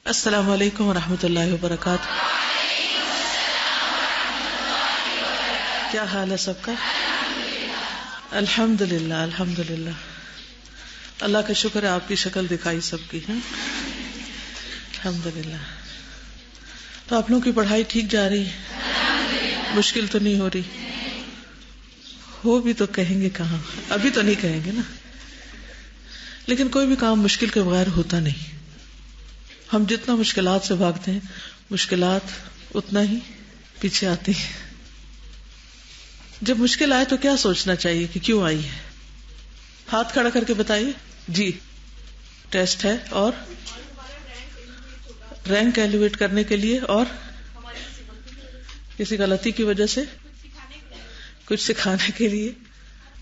السلام علیکم ورحمۃ اللہ وبرکاتہ. کیا حال ہے سب کا؟ الحمد للہ الحمد للہ. اللہ کا شکر ہے آپ کی شکل دکھائی سب کی ہے. الحمد للہ. تو آپ لوگوں کی پڑھائی ٹھیک جا رہی ہے؟ مشکل تو نہیں ہو رہی؟ ہو بھی تو کہیں گے کہاں، ابھی تو نہیں کہیں گے نا. لیکن کوئی بھی کام مشکل کے بغیر ہوتا نہیں. ہم جتنا مشکلات سے بھاگتے ہیں مشکلات اتنا ہی پیچھے آتی ہیں. جب مشکل آئے تو کیا سوچنا چاہیے کہ کیوں آئی ہے؟ ہاتھ کھڑا کر کے بتائیے. جی ٹیسٹ ہے، اور رینک ایلیویٹ کرنے کے لیے، اور کسی غلطی کی وجہ سے کچھ سکھانے کے لیے،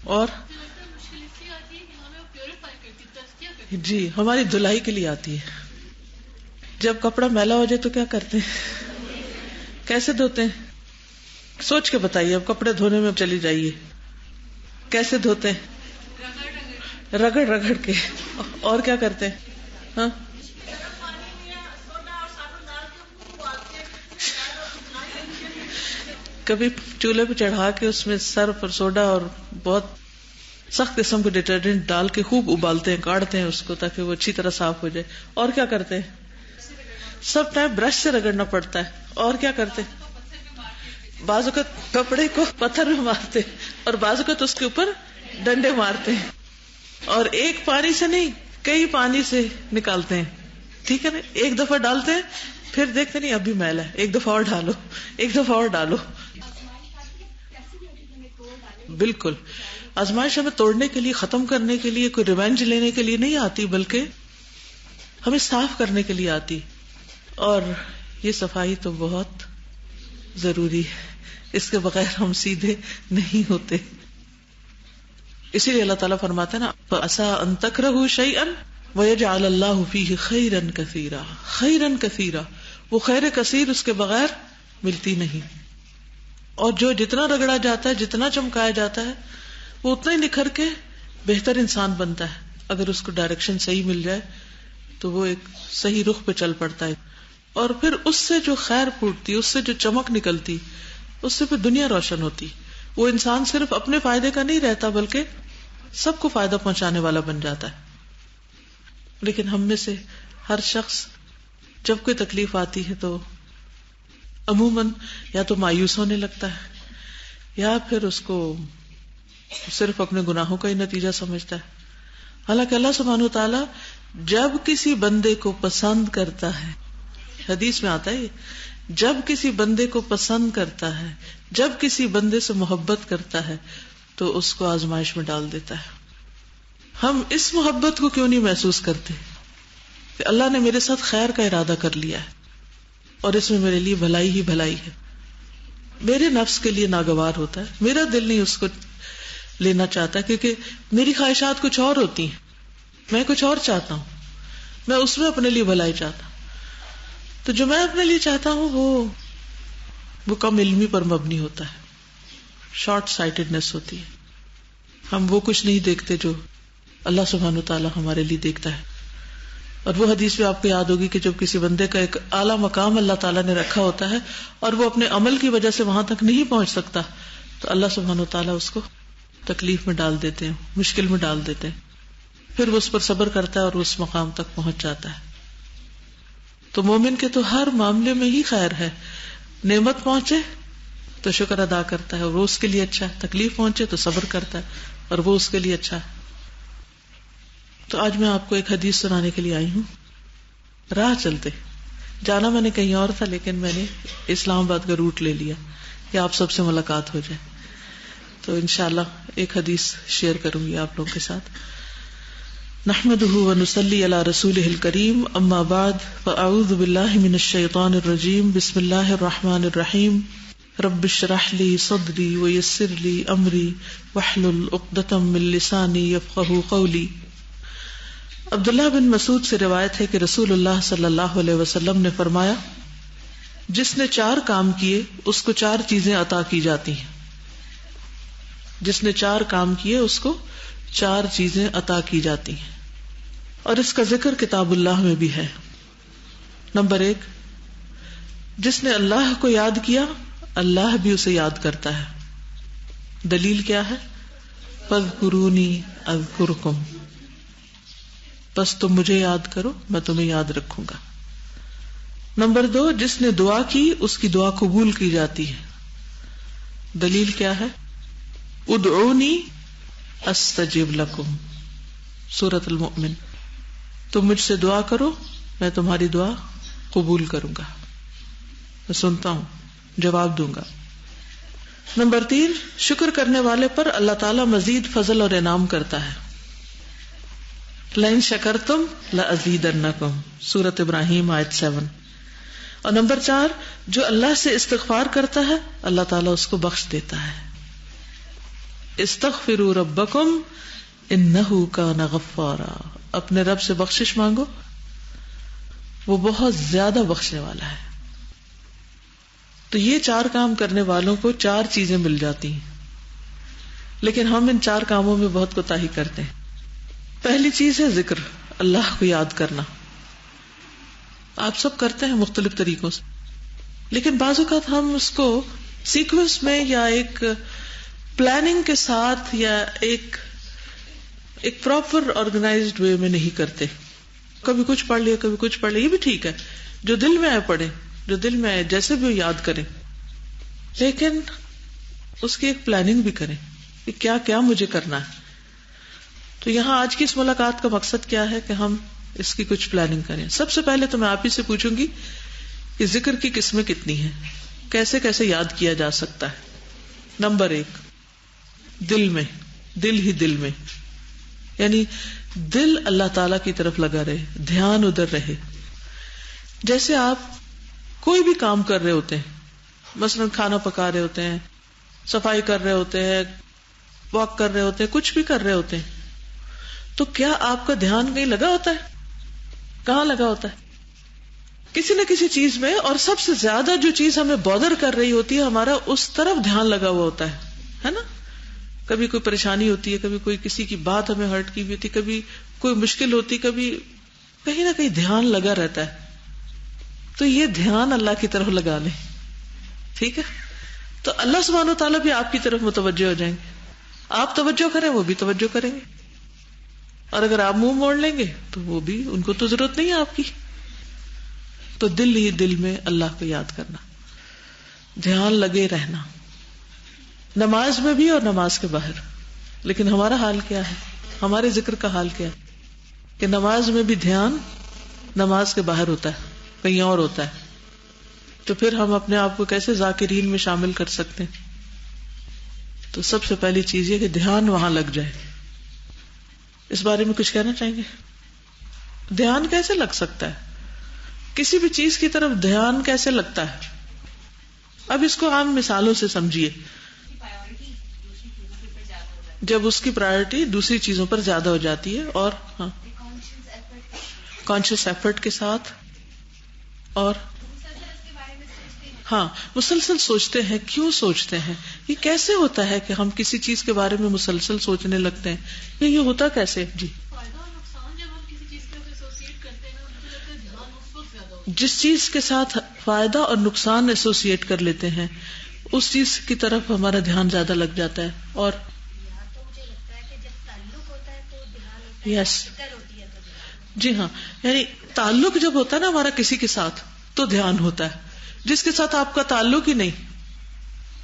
اور جی ہماری دھلائی کے لیے آتی ہے. جب کپڑا میلا ہو جائے تو کیا کرتے ہیں؟ کیسے دھوتے ہیں؟ سوچ کے بتائیے. اب کپڑے دھونے میں چلی جائیے، کیسے دھوتے ہیں؟ رگڑ رگڑ کے. اور کیا کرتے ہیں؟ ہاں کبھی چولہے پہ چڑھا کے اس میں سرف اور سوڈا اور بہت سخت قسم کے ڈٹرجنٹ ڈال کے خوب ابالتے ہیں، کاٹتے ہیں اس کو تاکہ وہ اچھی طرح صاف ہو جائے. اور کیا کرتے ہیں؟ سب ٹائم برش سے رگڑنا پڑتا ہے. اور کیا کرتے ہیں؟ بعض اوقات کپڑے کو پتھر میں مارتے اور بعض اوقات اس کے اوپر ڈنڈے مارتے ہیں. اور ایک پانی سے نہیں، کئی پانی سے نکالتے ہیں. ٹھیک ہے نا؟ ایک دفعہ ڈالتے ہیں پھر دیکھتے نہیں ابھی میل ہے، ایک دفعہ اور ڈالو، ایک دفعہ اور ڈالو. بالکل. آزمائش ہمیں توڑنے کے لیے، ختم کرنے کے لیے، کوئی ریونج لینے کے لیے نہیں آتی، بلکہ ہمیں صاف کرنے کے لیے آتی. اور یہ صفائی تو بہت ضروری ہے، اس کے بغیر ہم سیدھے نہیں ہوتے. اسی لیے اللہ تعالیٰ فرماتا ہے نا فَعَسَىٰ أَن تَكْرَهُوا شَيْئًا وَيَجْعَلَ اللَّهُ فِيهِ خَيْرًا كَثِيرًا. خیرن کثیرا، وہ خیر کثیر اس کے بغیر ملتی نہیں. اور جو جتنا رگڑا جاتا ہے، جتنا چمکایا جاتا ہے، وہ اتنا ہی نکھر کے بہتر انسان بنتا ہے. اگر اس کو ڈائریکشن صحیح مل جائے تو وہ ایک صحیح رخ پہ چل پڑتا ہے. اور پھر اس سے جو خیر پھوٹتی، اس سے جو چمک نکلتی، اس سے پھر دنیا روشن ہوتی. وہ انسان صرف اپنے فائدے کا نہیں رہتا بلکہ سب کو فائدہ پہنچانے والا بن جاتا ہے. لیکن ہم میں سے ہر شخص جب کوئی تکلیف آتی ہے تو عموماً یا تو مایوس ہونے لگتا ہے یا پھر اس کو صرف اپنے گناہوں کا ہی نتیجہ سمجھتا ہے. حالانکہ اللہ سبحانہ وتعالیٰ جب کسی بندے کو پسند کرتا ہے، حدیث میں آتا ہے جب کسی بندے کو پسند کرتا ہے، جب کسی بندے سے محبت کرتا ہے تو اس کو آزمائش میں ڈال دیتا ہے. ہم اس محبت کو کیوں نہیں محسوس کرتے کہ اللہ نے میرے ساتھ خیر کا ارادہ کر لیا ہے اور اس میں میرے لیے بھلائی ہی بھلائی ہے. میرے نفس کے لیے ناگوار ہوتا ہے، میرا دل نہیں اس کو لینا چاہتا کیونکہ میری خواہشات کچھ اور ہوتی ہیں، میں کچھ اور چاہتا ہوں، میں اس میں اپنے لیے بھلائی چاہتا ہوں. تو جو میں اپنے لیے چاہتا ہوں وہ کم علمی پر مبنی ہوتا ہے، شارٹ سائٹڈنس ہوتی ہے. ہم وہ کچھ نہیں دیکھتے جو اللہ سبحانہ وتعالیٰ ہمارے لیے دیکھتا ہے. اور وہ حدیث بھی آپ کو یاد ہوگی کہ جب کسی بندے کا ایک اعلیٰ مقام اللہ تعالیٰ نے رکھا ہوتا ہے اور وہ اپنے عمل کی وجہ سے وہاں تک نہیں پہنچ سکتا تو اللہ سبحانہ وتعالیٰ اس کو تکلیف میں ڈال دیتے ہیں، مشکل میں ڈال دیتے ہیں. پھر وہ اس پر صبر کرتا ہے اور اس مقام تک پہنچ جاتا ہے. تو مومن کے تو ہر معاملے میں ہی خیر ہے. نعمت پہنچے تو شکر ادا کرتا ہے اور وہ اس کے لیے اچھا ہے، تکلیف پہنچے تو صبر کرتا ہے اور وہ اس کے لیے اچھا ہے. تو آج میں آپ کو ایک حدیث سنانے کے لیے آئی ہوں. راہ چلتے جانا میں نے کہیں اور تھا، لیکن میں نے اسلام آباد کا روٹ لے لیا کہ آپ سب سے ملاقات ہو جائے. تو انشاءاللہ ایک حدیث شیئر کروں گی آپ لوگوں کے ساتھ. نحمده ونصلي على رسوله الكريم اما بعد فاعوذ بالله من الشيطان الرجيم بسم الله الرحمن الرحيم رب اشرح لي صدري ويسر لي امري واحلل عقدة من لساني يفقهوا قولي. عبداللہ بن مسعود سے روایت ہے کہ رسول اللہ صلی اللہ علیہ وسلم نے فرمایا جس نے 4 کام کیے اس کو 4 چیزیں عطا کی جاتی ہیں. جس نے 4 کام کیے اس کو 4 چیزیں عطا کی جاتی ہیں. اور اس کا ذکر کتاب اللہ میں بھی ہے. نمبر 1، جس نے اللہ کو یاد کیا اللہ بھی اسے یاد کرتا ہے. دلیل کیا ہے؟ فاذکرونی اذکرکم، بس تم مجھے یاد کرو میں تمہیں یاد رکھوں گا. نمبر 2، جس نے دعا کی اس کی دعا قبول کی جاتی ہے. دلیل کیا ہے؟ ادعونی استجب لکم، سورۃ المؤمن. تم مجھ سے دعا کرو میں تمہاری دعا قبول کروں گا، میں سنتا ہوں، جواب دوں گا. نمبر 3، شکر کرنے والے پر اللہ تعالیٰ مزید فضل اور انعام کرتا ہے. لئن شکرتم لازیدنکم، سورۃ ابراہیم آیت 7. اور نمبر 4، جو اللہ سے استغفار کرتا ہے اللہ تعالیٰ اس کو بخش دیتا ہے. استغفروا ربکم انہ کان غفارا، اپنے رب سے بخشش مانگو، وہ بہت زیادہ بخشنے والا ہے. تو یہ 4 کام کرنے والوں کو 4 چیزیں مل جاتی ہیں، لیکن ہم ان 4 کاموں میں بہت کوتاہی کرتے ہیں. پہلی چیز ہے ذکر، اللہ کو یاد کرنا. آپ سب کرتے ہیں مختلف طریقوں سے، لیکن بعض اوقات ہم اس کو سیکوینس میں یا ایک پلاننگ کے ساتھ یا ایک پراپر آرگنائزڈ وے میں نہیں کرتے. کبھی کچھ پڑھ لیا کبھی کچھ پڑھ لیا، یہ بھی ٹھیک ہے، جو دل میں آئے پڑھیں، جو دل میں آئے جیسے بھی یاد کریں، لیکن اس کی ایک پلاننگ بھی کریں کہ کیا کیا مجھے کرنا ہے. تو یہاں آج کی اس ملاقات کا مقصد کیا ہے کہ ہم اس کی کچھ پلاننگ کریں. سب سے پہلے تو میں آپ ہی سے پوچھوں گی کہ ذکر کی قسمیں کتنی ہیں، کیسے کیسے یاد کیا جا سکتا ہے. نمبر 1، دل میں، دل ہی دل میں، یعنی دل اللہ تعالی کی طرف لگا رہے، دھیان ادھر رہے. جیسے آپ کوئی بھی کام کر رہے ہوتے ہیں، مثلا کھانا پکا رہے ہوتے ہیں، صفائی کر رہے ہوتے ہیں، واک کر رہے ہوتے ہیں، کچھ بھی کر رہے ہوتے ہیں، تو کیا آپ کا دھیان کہیں لگا ہوتا ہے؟ کہاں لگا ہوتا ہے؟ کسی نہ کسی چیز میں. اور سب سے زیادہ جو چیز ہمیں بودر کر رہی ہوتی ہے ہمارا اس طرف دھیان لگا ہوا ہوتا ہے نا. کبھی کوئی پریشانی ہوتی ہے، کبھی کوئی کسی کی بات ہمیں ہرٹ کی ہوئی ہوتی، کبھی کوئی مشکل ہوتی، کبھی کہیں نہ کہیں دھیان لگا رہتا ہے. تو یہ دھیان اللہ کی طرف لگا لیں، ٹھیک ہے؟ تو اللہ سبحانہ و تعالیٰ بھی آپ کی طرف متوجہ ہو جائیں گے. آپ توجہ کریں وہ بھی توجہ کریں گے، اور اگر آپ منہ موڑ لیں گے تو وہ بھی، ان کو تو ضرورت نہیں ہے آپ کی. تو دل ہی دل میں اللہ کو یاد کرنا، دھیان لگے رہنا، نماز میں بھی اور نماز کے باہر. لیکن ہمارا حال کیا ہے، ہمارے ذکر کا حال کیا ہے کہ نماز میں بھی دھیان نماز کے باہر ہوتا ہے، کہیں اور ہوتا ہے. تو پھر ہم اپنے آپ کو کیسے ذاکرین میں شامل کر سکتے ہیں؟ تو سب سے پہلی چیز یہ کہ دھیان وہاں لگ جائے. اس بارے میں کچھ کہنا چاہیں گے؟ دھیان کیسے لگ سکتا ہے؟ کسی بھی چیز کی طرف دھیان کیسے لگتا ہے؟ اب اس کو عام مثالوں سے سمجھیے. جب اس کی پرائرٹی دوسری چیزوں پر زیادہ ہو جاتی ہے، اور ہاں کانشیس ایفرٹ کے ساتھ، اور ہاں مسلسل سوچتے ہیں. کیوں سوچتے ہیں؟ یہ کیسے ہوتا ہے کہ ہم کسی چیز کے بارے میں مسلسل سوچنے لگتے ہیں؟ یہ ہوتا کیسے؟ جی، جس چیز کے ساتھ فائدہ اور نقصان ایسوسیٹ کر لیتے ہیں اس چیز کی طرف ہمارا دھیان زیادہ لگ جاتا ہے. اور یس، جی ہاں، یعنی تعلق جب ہوتا ہے نا ہمارا کسی کے ساتھ تو دھیان ہوتا ہے. جس کے ساتھ آپ کا تعلق ہی نہیں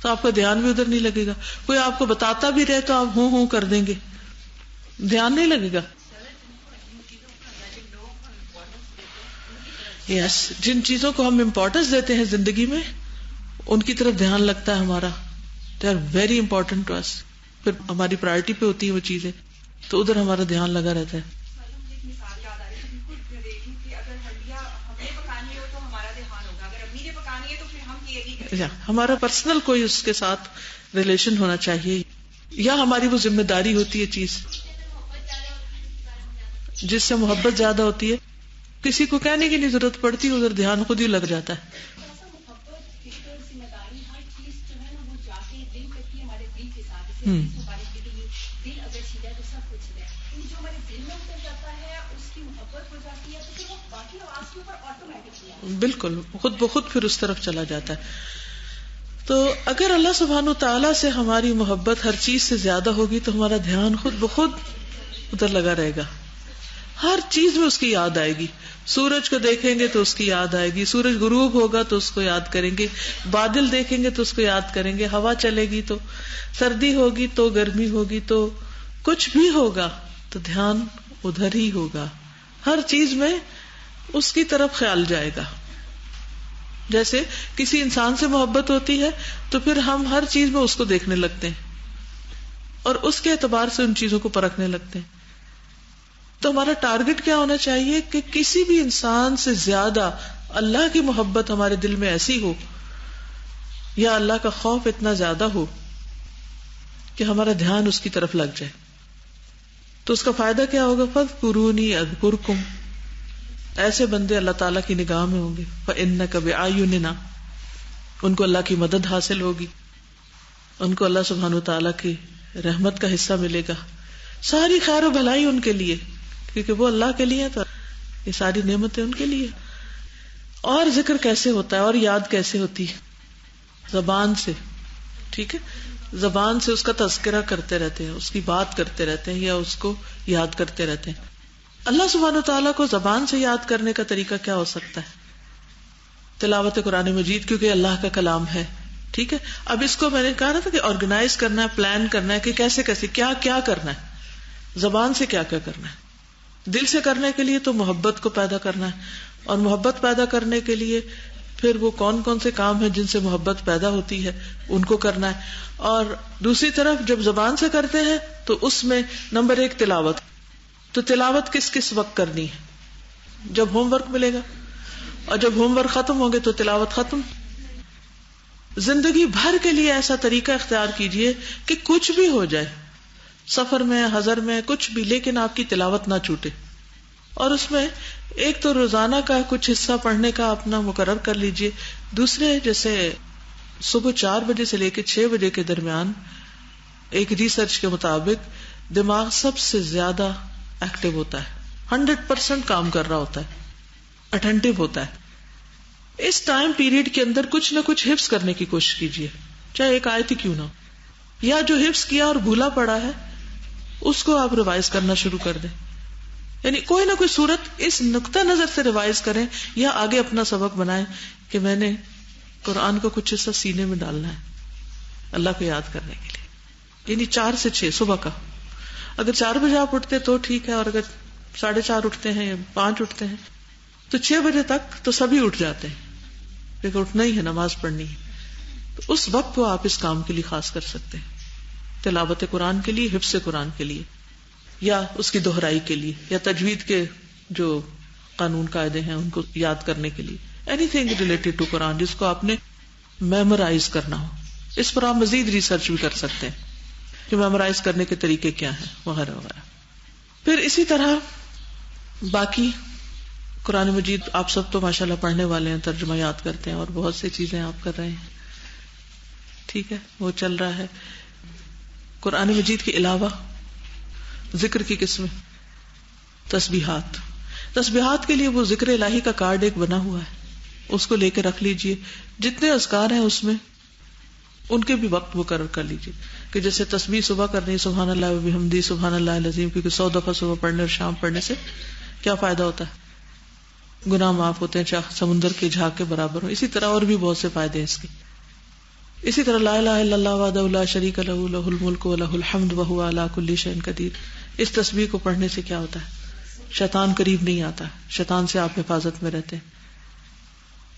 تو آپ کا دھیان بھی ادھر نہیں لگے گا. کوئی آپ کو بتاتا بھی رہے تو آپ ہوں کر دیں گے، دھیان نہیں لگے گا. یس، جن چیزوں کو ہم امپورٹنس دیتے ہیں زندگی میں ان کی طرف دھیان لگتا ہے ہمارا. They are very important to us. پھر ہماری پرائرٹی پہ ہوتی ہیں وہ چیزیں، تو ادھر ہمارا دھیان لگا رہتا ہے. ہمارا پرسنل کوئی اس کے ساتھ ریلیشن ہونا چاہیے، یا ہماری وہ ذمہ داری ہوتی ہے چیز جس سے محبت زیادہ ہوتی ہے. کسی کو کہنے کی نہیں ضرورت پڑتی، ادھر دھیان خود ہی لگ جاتا ہے. بالکل خود بخود پھر اس طرف چلا جاتا ہے. تو اگر اللہ سبحانہ تعالیٰ سے ہماری محبت ہر چیز سے زیادہ ہوگی تو ہمارا دھیان خود بخود ادھر لگا رہے گا. ہر چیز میں اس کی یاد آئے گی. سورج کو دیکھیں گے تو اس کی یاد آئے گی, سورج غروب ہوگا تو اس کو یاد کریں گے, بادل دیکھیں گے تو اس کو یاد کریں گے, ہوا چلے گی تو, سردی ہوگی تو, گرمی ہوگی تو, کچھ بھی ہوگا تو دھیان ادھر ہی ہوگا. ہر چیز میں اس کی طرف خیال جائے گا. جیسے کسی انسان سے محبت ہوتی ہے تو پھر ہم ہر چیز میں اس کو دیکھنے لگتے ہیں اور اس کے اعتبار سے ان چیزوں کو پرکھنے لگتے ہیں. تو ہمارا ٹارگٹ کیا ہونا چاہیے کہ کسی بھی انسان سے زیادہ اللہ کی محبت ہمارے دل میں ایسی ہو یا اللہ کا خوف اتنا زیادہ ہو کہ ہمارا دھیان اس کی طرف لگ جائے. تو اس کا فائدہ کیا ہوگا؟ فاذکرونی اذکرکم. ایسے بندے اللہ تعالیٰ کی نگاہ میں ہوں گے. فإنک بأعیننا. ان کو اللہ کی مدد حاصل ہوگی, ان کو اللہ سبحانہ تعالیٰ کی رحمت کا حصہ ملے گا, ساری خیر و بھلائی ان کے لیے, کیونکہ وہ اللہ کے لیے, تو یہ ساری نعمتیں ان کے لیے. اور ذکر کیسے ہوتا ہے اور یاد کیسے ہوتی ہے؟ زبان سے. ٹھیک ہے, زبان سے اس کا تذکرہ کرتے رہتے ہیں, اس کی بات کرتے رہتے ہیں یا اس کو یاد کرتے رہتے ہیں. اللہ سبحانہ تعالیٰ کو زبان سے یاد کرنے کا طریقہ کیا ہو سکتا ہے؟ تلاوت قرآن مجید, کیونکہ اللہ کا کلام ہے. ٹھیک ہے, اب اس کو میں نے کہا تھا کہ آرگنائز کرنا ہے, پلان کرنا ہے کہ کیسے کیسے کیا کیا کرنا ہے, زبان سے کیا کیا کرنا ہے. دل سے کرنے کے لیے تو محبت کو پیدا کرنا ہے, اور محبت پیدا کرنے کے لیے پھر وہ کون کون سے کام ہیں جن سے محبت پیدا ہوتی ہے ان کو کرنا ہے. اور دوسری طرف جب زبان سے کرتے ہیں تو اس میں نمبر 1 تلاوت. تو تلاوت کس کس وقت کرنی ہے؟ جب ہوم ورک ملے گا, اور جب ہوم ورک ختم ہوگے تو تلاوت ختم. زندگی بھر کے لیے ایسا طریقہ اختیار کیجئے کہ کچھ بھی ہو جائے, سفر میں, حضر میں, کچھ بھی, لیکن آپ کی تلاوت نہ چھوٹے. اور اس میں ایک تو روزانہ کا کچھ حصہ پڑھنے کا اپنا مقرر کر لیجئے. دوسرے, جیسے صبح 4 بجے سے لے کے 6 بجے کے درمیان ایک ریسرچ کے مطابق دماغ سب سے زیادہ ایکٹیو ہوتا ہے, 100% کام کر رہا ہوتا ہے, اٹینٹیو ہوتا ہے. اس ٹائم پیریڈ کے اندر کچھ نہ کچھ حفظ کرنے کی کوشش کیجیے, چاہے ایک آیت ہی کیوں نہ ہو, یا جو حفظ کیا اور بھولا پڑا ہے اس کو آپ ریوائز کرنا شروع کر دیں. یعنی کوئی نہ کوئی صورت اس نقطہ نظر سے ریوائز کریں یا آگے اپنا سبق بنائیں کہ میں نے قرآن کا کچھ حصہ سینے میں ڈالنا ہے اللہ کو یاد کرنے کے لیے. یعنی 4 سے 6 صبح کا. اگر 4 بجے آپ اٹھتے تو ٹھیک ہے, اور اگر 4:30 اٹھتے ہیں یا 5 اٹھتے ہیں تو 6 بجے تک تو سبھی اٹھ جاتے ہیں, کیونکہ اٹھنا ہی ہے, نماز پڑھنی ہے. تو اس وقت کو آپ اس کام کے لیے خاص کر سکتے ہیں, تلاوت قرآن کے لیے, حفظ قرآن کے لیے, یا اس کی دہرائی کے لیے, یا تجوید کے جو قانون قاعدے ہیں ان کو یاد کرنے کے لیے. اینی تھنگ ریلیٹڈ ٹو قرآن جس کو آپ نے میمورائز کرنا ہو. اس پر آپ مزید ریسرچ بھی کر سکتے ہیں کہ میمورائز کرنے کے طریقے کیا ہیں وغیرہ وغیرہ. پھر اسی طرح باقی قرآن مجید آپ سب تو ماشاءاللہ پڑھنے والے ہیں, ترجمہ یاد کرتے ہیں, اور بہت سی چیزیں آپ کر رہے ہیں. ٹھیک ہے, وہ چل رہا ہے. قرآن مجید کے علاوہ ذکر کی قسمیں, تسبیحات. تسبیحات کے لیے وہ ذکر الہی کا کارڈ ایک بنا ہوا ہے, اس کو لے کے رکھ لیجئے. جتنے اذکار ہیں اس میں ان کے بھی وقت مقرر کر لیجئے, کہ جیسے تسبیح صبح کرنی سبحان اللہ و بحمدہ سبحان اللہ العظیم, کیونکہ 100 دفعہ صبح پڑھنے اور شام پڑھنے سے کیا فائدہ ہوتا ہے؟ گناہ معاف ہوتے ہیں, چاہے سمندر کے جھاگ کے برابر ہو. اسی طرح اور بھی بہت سے فائدے ہیں اس کے. اسی طرح لا الہ الا اللہ وحدہ لا شریک لہ لہ الملک و لہ الحمد وہو علی کل شیء قدیر. اس تسبیح کو پڑھنے سے کیا ہوتا ہے؟ شیطان قریب نہیں آتا, شیطان سے آپ حفاظت میں رہتے ہیں.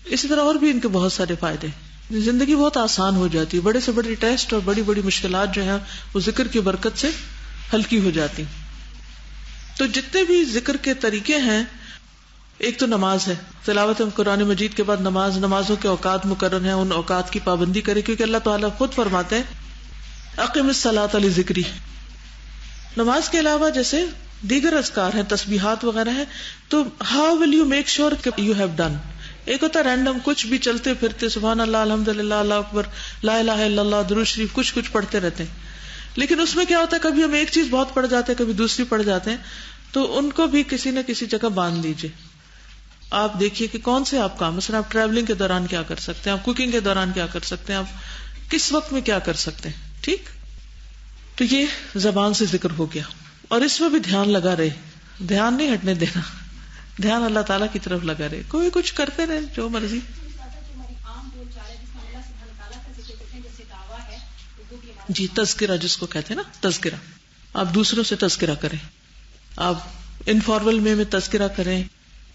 اسی طرح اور بھی ان کے بہت سارے فائدے. زندگی بہت آسان ہو جاتی ہے, بڑے سے بڑے ٹیسٹ اور بڑی بڑی مشکلات جو ہیں وہ ذکر کی برکت سے ہلکی ہو جاتی. تو جتنے بھی ذکر کے طریقے ہیں, ایک تو نماز ہے, تلاوت قرآن مجید کے بعد نماز. نمازوں کے اوقات مقرر ہیں, ان اوقات کی پابندی کرے, کیونکہ اللہ تعالیٰ خود فرماتے ہیں اقم الصلاۃ لذکری. نماز کے علاوہ جیسے دیگر اذکار ہیں, تسبیحات وغیرہ ہیں, تو how will you make sure you have done. ایک ہوتا ہے رینڈم, کچھ بھی چلتے پھرتے سبحان اللہ الحمدللہ اللہ اکبر لا الہ الا اللہ درود شریف کچھ پڑھتے رہتے ہیں. لیکن اس میں کیا ہوتا ہے, کبھی ہم ایک چیز بہت پڑھ جاتے ہیں, کبھی دوسری پڑھ جاتے ہیں, تو ان کو بھی کسی نہ کسی جگہ باندھ لیجئے. آپ دیکھیے کہ کون سے آپ کام، مثلا آپ ٹریولنگ کے دوران کیا کر سکتے ہیں، آپ کوکنگ کے دوران کیا کر سکتے ہیں، آپ کس وقت میں کیا کر سکتے ہیں. ٹھیک، تو یہ زبان سے ذکر ہو گیا. اور اس میں بھی دھیان لگا رہے، دھیان نہیں ہٹنے دینا، دھیان اللہ تعالیٰ کی طرف لگا رہے. کوئی کچھ کرتے رہے جو مرضی. جی تذکرہ جس کو کہتے ہیں نا، تذکرہ. آپ دوسروں سے تذکرہ کریں، آپ انفارمل وے میں تذکرہ کریں،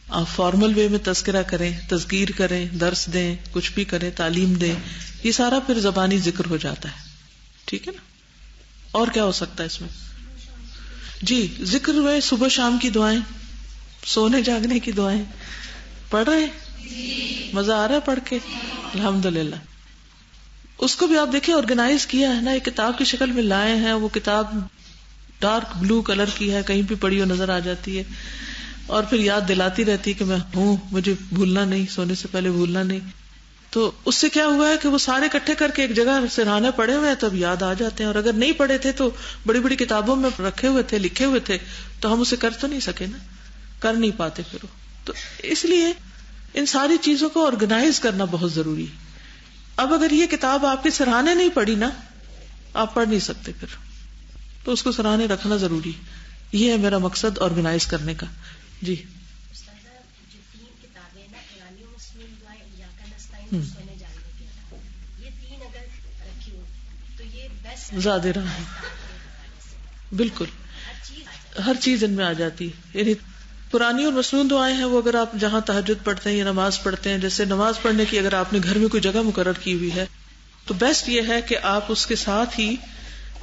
آپ فارمل وے میں تذکرہ کریں، تذکیر کریں، درس دیں، کچھ بھی کریں، تعلیم دیں. یہ سارا پھر زبانی ذکر ہو جاتا ہے. ٹھیک ہے نا. اور کیا ہو سکتا ہے اس میں؟ جی ذکر میں صبح شام کی دعائیں، سونے جاگنے کی دعائیں پڑھ رہے ہیں؟ مزہ آ رہا ہے پڑھ کے؟ الحمدللہ. اس کو بھی آپ دیکھیں آرگنائز کیا ہے نا، ایک کتاب کی شکل میں لائے ہیں. وہ کتاب ڈارک بلو کلر کی ہے، کہیں بھی پڑھی ہو نظر آ جاتی ہے، اور پھر یاد دلاتی رہتی ہے کہ میں ہوں، مجھے بھولنا نہیں، سونے سے پہلے بھولنا نہیں. تو اس سے کیا ہوا ہے کہ وہ سارے اکٹھے کر کے ایک جگہ سرہانے پڑے ہوئے ہیں، تب یاد آ جاتے ہیں. اور اگر نہیں پڑھے تھے تو بڑی بڑی کتابوں میں رکھے ہوئے تھے، لکھے ہوئے تھے، تو ہم اسے کر تو نہیں سکے نا، کر نہیں پاتے پھر. تو اس لیے ان ساری چیزوں کو آرگنائز کرنا بہت ضروری ہے. اب اگر یہ کتاب آپ کے سرہانے نہیں پڑھی نا، آپ پڑھ نہیں سکتے پھر، تو اس کو سرہانے رکھنا ضروری. یہ ہے میرا مقصد آرگنائز کرنے کا. جی زیادہ رہا ہے، بالکل ہر چیز ان میں آ جاتی ہے. یعنی پرانی اور مسنون دعائیں ہیں، وہ اگر آپ جہاں تہجد پڑھتے ہیں یا نماز پڑھتے ہیں، جیسے نماز پڑھنے کی اگر آپ نے گھر میں کوئی جگہ مقرر کی ہوئی ہے تو بیسٹ یہ ہے کہ آپ اس کے ساتھ ہی،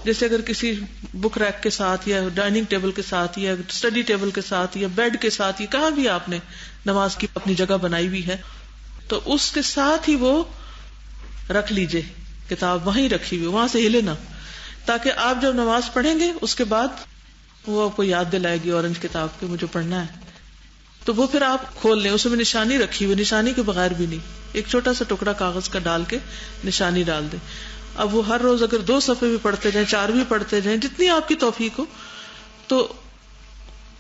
جیسے اگر کسی بک ریک کے ساتھ یا ڈائننگ ٹیبل کے ساتھ یا اسٹڈی ٹیبل کے ساتھ یا بیڈ کے ساتھ، یا کہاں بھی آپ نے نماز کی اپنی جگہ بنائی ہوئی ہے، تو اس کے ساتھ ہی وہ رکھ لیجئے کتاب، وہیں رکھی ہوئی، وہاں سے ہلے نہ، تاکہ آپ جب نماز پڑھیں گے اس کے بعد وہ آپ کو یاد دلائے گی اورنج کتاب کے مجھے پڑھنا ہے. تو وہ پھر آپ کھول لیں، اس میں نشانی رکھی ہوئی، نشانی کے بغیر بھی نہیں، ایک چھوٹا سا ٹکڑا کاغذ کا ڈال کے نشانی ڈال دیں. اب وہ ہر روز اگر 2 صفحے بھی پڑھتے جائیں، 4 بھی پڑھتے جائیں، جتنی آپ کی توفیق ہو، تو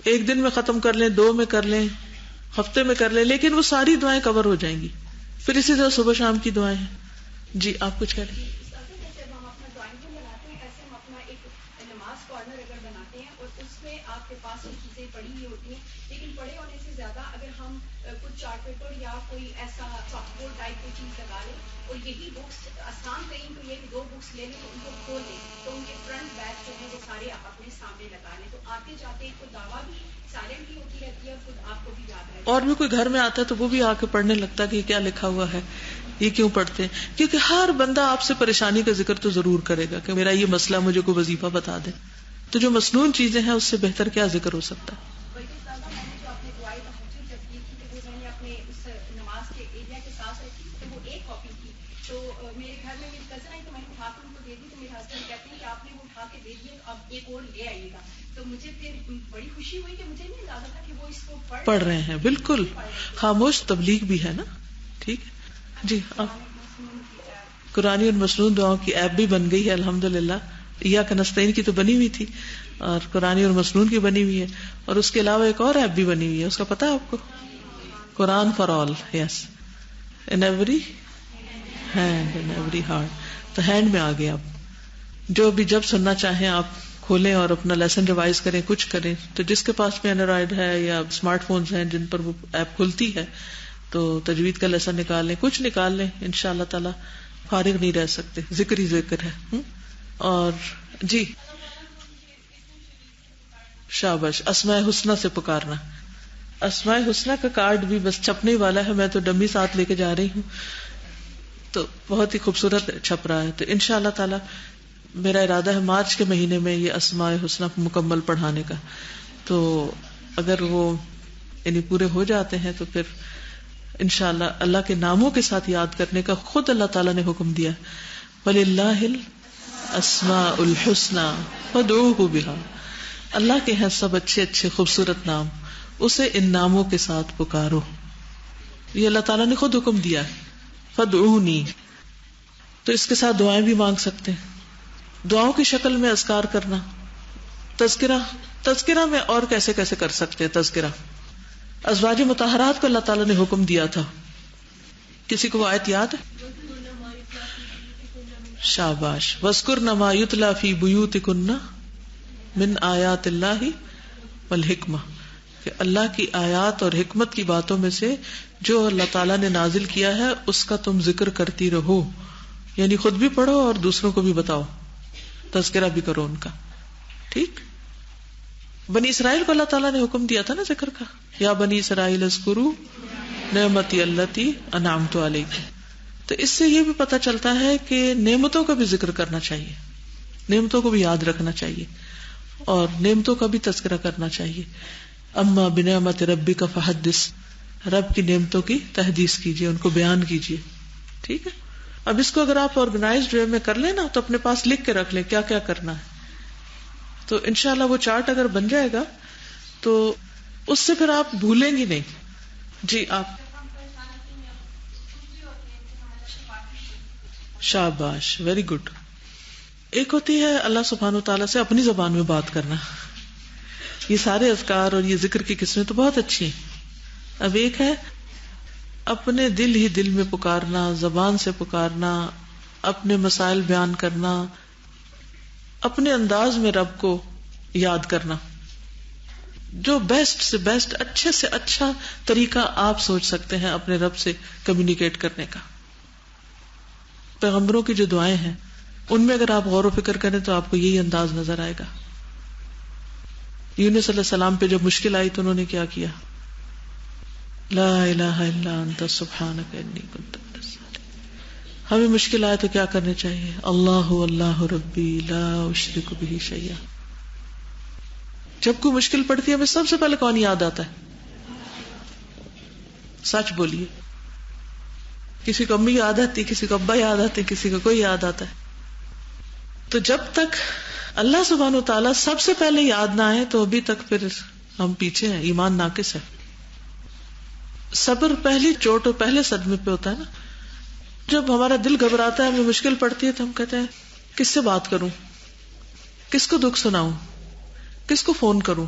ایک دن میں ختم کر لیں، 2 میں کر لیں، ہفتے میں کر لیں، لیکن وہ ساری دعائیں کور ہو جائیں گی. پھر اسی طرح صبح شام کی دعائیں ہیں. جی آپ کچھ کہہ رہے ہیں؟ چارٹ پیپر یا کوئی ایسا چاک بورڈ ٹائپ کی چیز لگا لیں، اور یہی بکس آسان کہیں تو یہ 2 بکس لے لیں، ان کو کھول لیں تو ان کے فرنٹ بیک جو ہے وہ سارے آپ اپنے سامنے لگا لیں، تو آتے جاتے ایک تو دعویٰ بھی سائلنٹ بھی ہوتی رہتی ہے اور خود آپ کو بھی یاد رہتا ہے. اور بھی کوئی گھر میں آتا ہے تو وہ بھی آ کے پڑھنے لگتا ہے کہ یہ کیا لکھا ہوا ہے، یہ کیوں پڑھتے ہیں. کیونکہ ہر بندہ آپ سے پریشانی کا ذکر تو ضرور کرے گا کہ میرا یہ مسئلہ، مجھے کوئی وظیفہ بتا دے. تو جو مسنون چیزیں ہیں اس سے بہتر کیا ذکر ہو سکتا ہے. بڑی خوشی ہوئی کہ مجھے نہیں اندازہ تھا کہ وہ اس کو پڑھ رہے ہیں. بالکل خاموش تبلیغ بھی ہے نا. ٹھیک ہے جی. قرآنی اور مسنون دعاؤں کی ایپ بھی بن گئی ہے الحمدللہ. ایاک نستعین کی تو بنی ہوئی تھی اور قرآنی اور مسنون کی بنی ہوئی ہے، اور اس کے علاوہ ایک اور ایپ بھی بنی ہوئی ہے، اس کا پتہ ہے آپ کو؟ Quran for all. Yes, in every hand in every heart. تو ہینڈ میں آ گیا. آپ جو بھی جب سننا چاہیں آپ کھولیں اور اپنا لیسن ریوائز کریں، کچھ کریں. تو جس کے پاس میں اینڈرائڈ ہے یا اسمارٹ فونز ہیں جن پر وہ ایپ کھلتی ہے، تو تجوید کا لیسن نکال لیں، کچھ نکال لیں، انشاءاللہ تعالی فارغ نہیں رہ سکتے. ذکر ہی ذکر ہے. اور جی شاباش، اسماء حسنہ سے پکارنا. اسماء حسنہ کا کارڈ بھی بس چھپنے والا ہے، میں تو ڈمی ساتھ لے کے جا رہی ہوں، تو بہت ہی خوبصورت چھپ رہا ہے. تو انشاءاللہ تعالی میرا ارادہ ہے مارچ کے مہینے میں یہ اسماء حسنہ مکمل پڑھانے کا. تو اگر وہ یعنی پورے ہو جاتے ہیں تو پھر انشاءاللہ اللہ کے ناموں کے ساتھ یاد کرنے کا خود اللہ تعالیٰ نے حکم دیا. وَلِلَّهِ الْأَسْمَاءُ الْحُسْنَى فَادْعُوهُ بِهَا. اللہ کے ہیں سب اچھے اچھے خوبصورت نام، اسے ان ناموں کے ساتھ پکارو. یہ اللہ تعالیٰ نے خود حکم دیا ہے. فَادْعُونِي. تو اس کے ساتھ دعائیں بھی مانگ سکتے ہیں. دعاؤں کی شکل میں اذکار کرنا. تذکرہ میں اور کیسے کیسے کر سکتے ہیں تذکرہ؟ ازواج مطہرات کو اللہ تعالیٰ نے حکم دیا تھا. کسی کو وہ آیت یاد ہے؟ شاباش. وَاذْكُرْنَ مَا يُتْلَى فِي بُيُوتِكُنَّ مِنْ آیات اللہ والحکمہ، کہ اللہ کی آیات اور حکمت کی باتوں میں سے جو اللہ تعالیٰ نے نازل کیا ہے اس کا تم ذکر کرتی رہو، یعنی خود بھی پڑھو اور دوسروں کو بھی بتاؤ، تذکرہ بھی کرو ان کا. ٹھیک. بنی اسرائیل کو اللہ تعالیٰ نے حکم دیا تھا نا ذکر کا، یا بنی اسرائیل اذکروا نعمتی التی انعمت علیکم. تو اس سے یہ بھی پتہ چلتا ہے کہ نعمتوں کا بھی ذکر کرنا چاہیے، نعمتوں کو بھی یاد رکھنا چاہیے اور نعمتوں کا بھی تذکرہ کرنا چاہیے. اما بنعمت ربک فحدث، رب کی نعمتوں کی تحدیث کیجیے، ان کو بیان کیجیے. ٹھیک ہے. اب اس کو اگر آپ آرگنائزڈ وے میں کر لیں نا تو اپنے پاس لکھ کے رکھ لیں کیا کیا کرنا ہے، تو انشاءاللہ وہ چارٹ اگر بن جائے گا تو اس سے پھر آپ بھولیں گی نہیں. جی آپ. شاباش، ویری گڈ. ایک ہوتی ہے اللہ سبحانہ و تعالیٰ سے اپنی زبان میں بات کرنا، یہ سارے اذکار اور یہ ذکر کی قسمیں تو بہت اچھی ہیں. اب ایک ہے اپنے دل ہی دل میں پکارنا، زبان سے پکارنا، اپنے مسائل بیان کرنا، اپنے انداز میں رب کو یاد کرنا. جو بیسٹ سے بیسٹ، اچھے سے اچھا طریقہ آپ سوچ سکتے ہیں اپنے رب سے کمیونیکیٹ کرنے کا. پیغمبروں کی جو دعائیں ہیں ان میں اگر آپ غور و فکر کریں تو آپ کو یہی انداز نظر آئے گا. یونس علیہ السلام پہ جب مشکل آئی تو انہوں نے کیا کیا؟ لا الہ الا انت سبحانک انی کنت من الظالمین. ہمیں مشکل آئے تو کیا کرنے چاہیے؟ اللہ اللہ ربی لا اشرک بہ شیئا. جب کوئی مشکل پڑتی ہے ہمیں سب سے پہلے کون یاد آتا ہے؟ سچ بولیے. کسی کو امی یاد آتی، کسی کو ابا یاد آتے، کسی کو کوئی یاد آتا ہے. تو جب تک اللہ سبحانہ و تعالیٰ سب سے پہلے یاد نہ آئے تو ابھی تک پھر ہم پیچھے ہیں، ایمان ناقص ہے. صبر پہلی چوٹ اور پہلے صدمے پہ ہوتا ہے نا. جب ہمارا دل گھبراتا ہے، ہمیں مشکل پڑتی ہے تو ہم کہتے ہیں کس سے بات کروں، کس کو دکھ سناؤں، کس کو فون کروں،